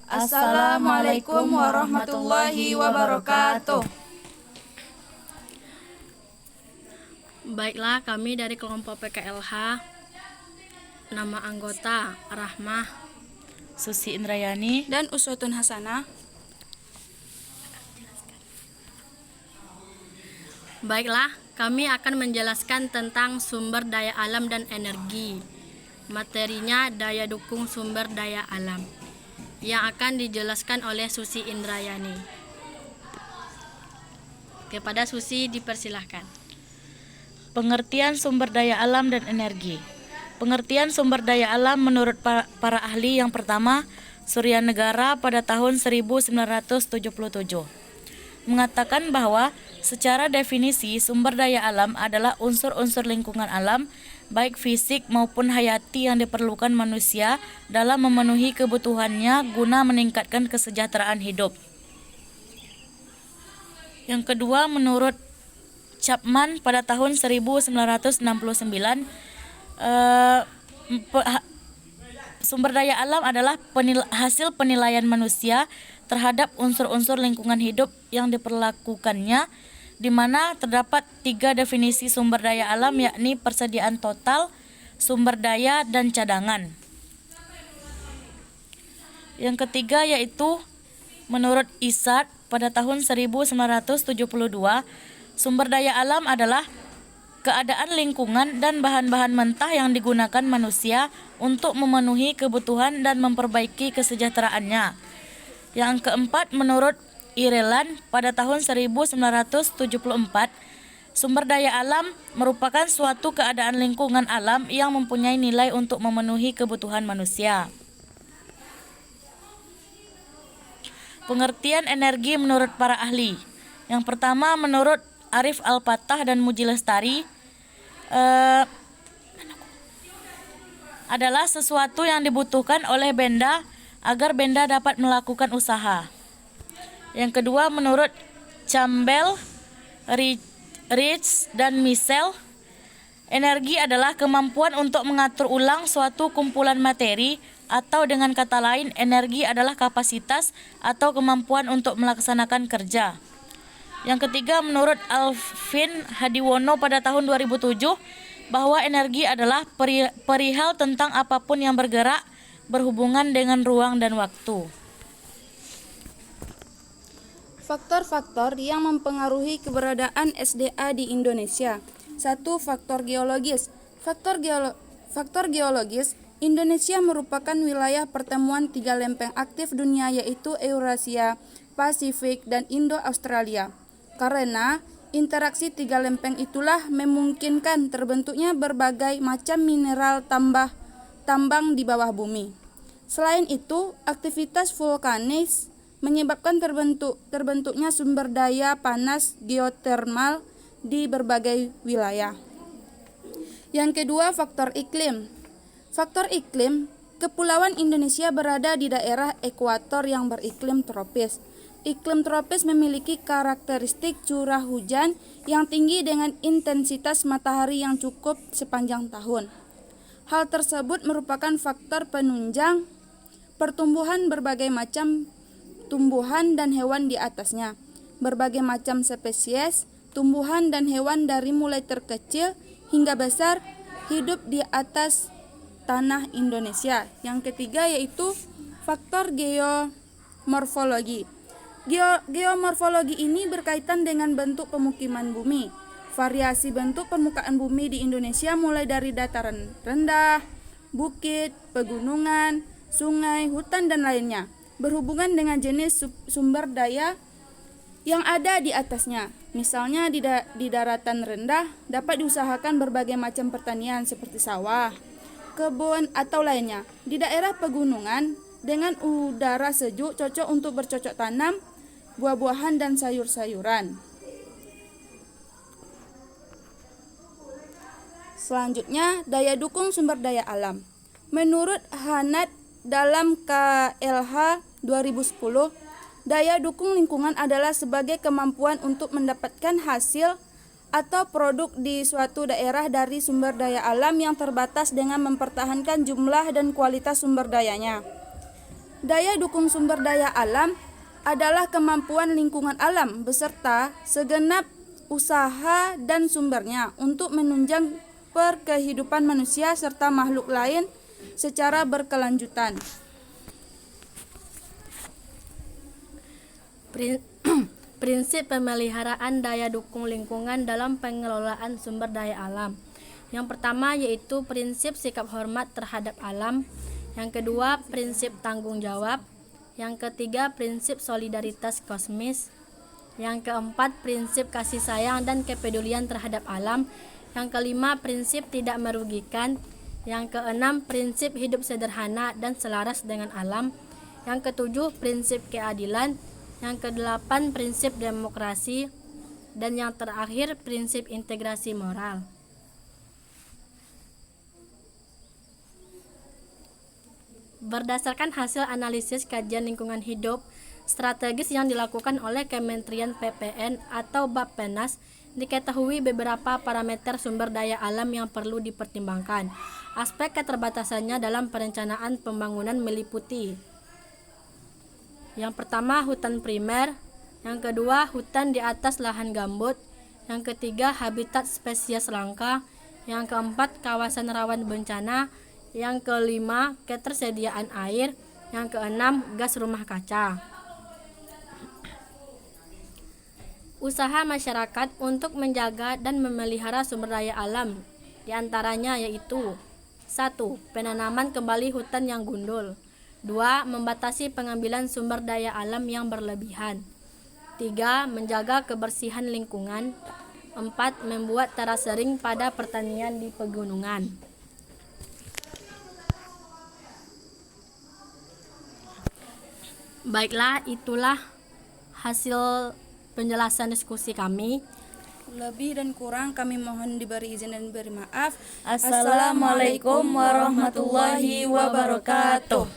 Assalamualaikum warahmatullahi wabarakatuh. Baiklah, kami dari kelompok PKLH, nama anggota Rahmah, Susi Indrayani, dan Uswatun Hasanah. Baiklah, kami akan menjelaskan tentang sumber daya alam dan energi. Materinya daya dukung sumber daya alam, yang akan dijelaskan oleh Susi Indrayani. Kepada Susi dipersilahkan. pengertian sumber daya alam dan energi. Pengertian sumber daya alam menurut para ahli yang pertama, Surya Negara pada tahun 1977 mengatakan bahwa secara definisi sumber daya alam adalah unsur-unsur lingkungan alam baik fisik maupun hayati yang diperlukan manusia dalam memenuhi kebutuhannya guna meningkatkan kesejahteraan hidup. Yang kedua, menurut Chapman pada tahun 1969, sumber daya alam adalah hasil penilaian manusia terhadap unsur-unsur lingkungan hidup yang diperlakukannya, di mana terdapat 3 definisi sumber daya alam, yakni persediaan total, sumber daya, dan cadangan. Yang ketiga yaitu menurut Isard pada tahun 1972, sumber daya alam adalah keadaan lingkungan dan bahan-bahan mentah yang digunakan manusia untuk memenuhi kebutuhan dan memperbaiki kesejahteraannya. Yang keempat, menurut Ireland pada tahun 1974, sumber daya alam merupakan suatu keadaan lingkungan alam yang mempunyai nilai untuk memenuhi kebutuhan manusia. Pengertian energi menurut para ahli. Yang pertama, menurut Arif Al-Fatah dan Muji Lestari, adalah sesuatu yang dibutuhkan oleh benda agar benda dapat melakukan usaha. Yang kedua, menurut Campbell, Rich, dan Michel, energi adalah kemampuan untuk mengatur ulang suatu kumpulan materi, atau dengan kata lain, energi adalah kapasitas atau kemampuan untuk melaksanakan kerja. Yang ketiga, menurut Alvin Hadiwono pada tahun 2007, bahwa energi adalah perihal tentang apapun yang bergerak berhubungan dengan ruang dan waktu. Faktor-faktor yang mempengaruhi keberadaan SDA di Indonesia. 1. Faktor geologis. Faktor geologis, Indonesia merupakan wilayah pertemuan 3 lempeng aktif dunia, yaitu Eurasia, Pasifik, dan Indo-Australia. Karena interaksi 3 lempeng itulah memungkinkan terbentuknya berbagai macam mineral tambang di bawah bumi. Selain itu, aktivitas vulkanis menyebabkan terbentuknya sumber daya panas geotermal di berbagai wilayah. Yang kedua, faktor iklim. Faktor iklim, Kepulauan Indonesia berada di daerah ekuator yang beriklim tropis. Iklim tropis memiliki karakteristik curah hujan yang tinggi dengan intensitas matahari yang cukup sepanjang tahun. Hal tersebut merupakan faktor penunjang pertumbuhan berbagai macam tumbuhan dan hewan di atasnya. Berbagai macam spesies tumbuhan dan hewan dari mulai terkecil hingga besar hidup di atas tanah Indonesia. Yang ketiga yaitu faktor geomorfologi. Geomorfologi ini berkaitan dengan bentuk pemukiman bumi. Variasi bentuk permukaan bumi di Indonesia mulai dari dataran rendah, bukit, pegunungan, sungai, hutan, dan lainnya, berhubungan dengan jenis sumber daya yang ada di atasnya. Misalnya di daratan rendah dapat diusahakan berbagai macam pertanian seperti sawah, kebun, atau lainnya. Di daerah pegunungan dengan udara sejuk cocok untuk bercocok tanam buah-buahan dan sayur-sayuran. Selanjutnya, daya dukung sumber daya alam. Menurut Hanat dalam KLH 2010, daya dukung lingkungan adalah sebagai kemampuan untuk mendapatkan hasil atau produk di suatu daerah dari sumber daya alam yang terbatas dengan mempertahankan jumlah dan kualitas sumber dayanya. Daya dukung sumber daya alam adalah kemampuan lingkungan alam beserta segenap usaha dan sumbernya untuk menunjang perkehidupan manusia serta makhluk lain secara berkelanjutan. Prinsip pemeliharaan daya dukung lingkungan dalam pengelolaan sumber daya alam. Yang pertama yaitu prinsip sikap hormat terhadap alam. Yang kedua, prinsip tanggung jawab. Yang ketiga, prinsip solidaritas kosmis. Yang keempat, prinsip kasih sayang dan kepedulian terhadap alam. Yang kelima, prinsip tidak merugikan. Yang keenam, prinsip hidup sederhana dan selaras dengan alam. Yang ketujuh, prinsip keadilan. Yang kedelapan, prinsip demokrasi. Dan yang terakhir, prinsip integrasi moral. Berdasarkan hasil analisis kajian lingkungan hidup strategis yang dilakukan oleh Kementerian PPN atau Bappenas, diketahui beberapa parameter sumber daya alam yang perlu dipertimbangkan. Aspek keterbatasannya dalam perencanaan pembangunan meliputi: yang pertama, hutan primer; yang kedua, hutan di atas lahan gambut; yang ketiga, habitat spesies langka; yang keempat, kawasan rawan bencana; yang kelima, ketersediaan air; yang keenam, gas rumah kaca. Usaha masyarakat untuk menjaga dan memelihara sumber daya alam diantaranya yaitu: 1. Penanaman kembali hutan yang gundul. 2. Membatasi pengambilan sumber daya alam yang berlebihan. 3. Menjaga kebersihan lingkungan. 4. Membuat terasering pada pertanian di pegunungan. Baiklah, itulah hasil penjelasan diskusi kami. Lebih dan kurang kami mohon diberi izin dan diberi maaf. Assalamualaikum warahmatullahi wabarakatuh.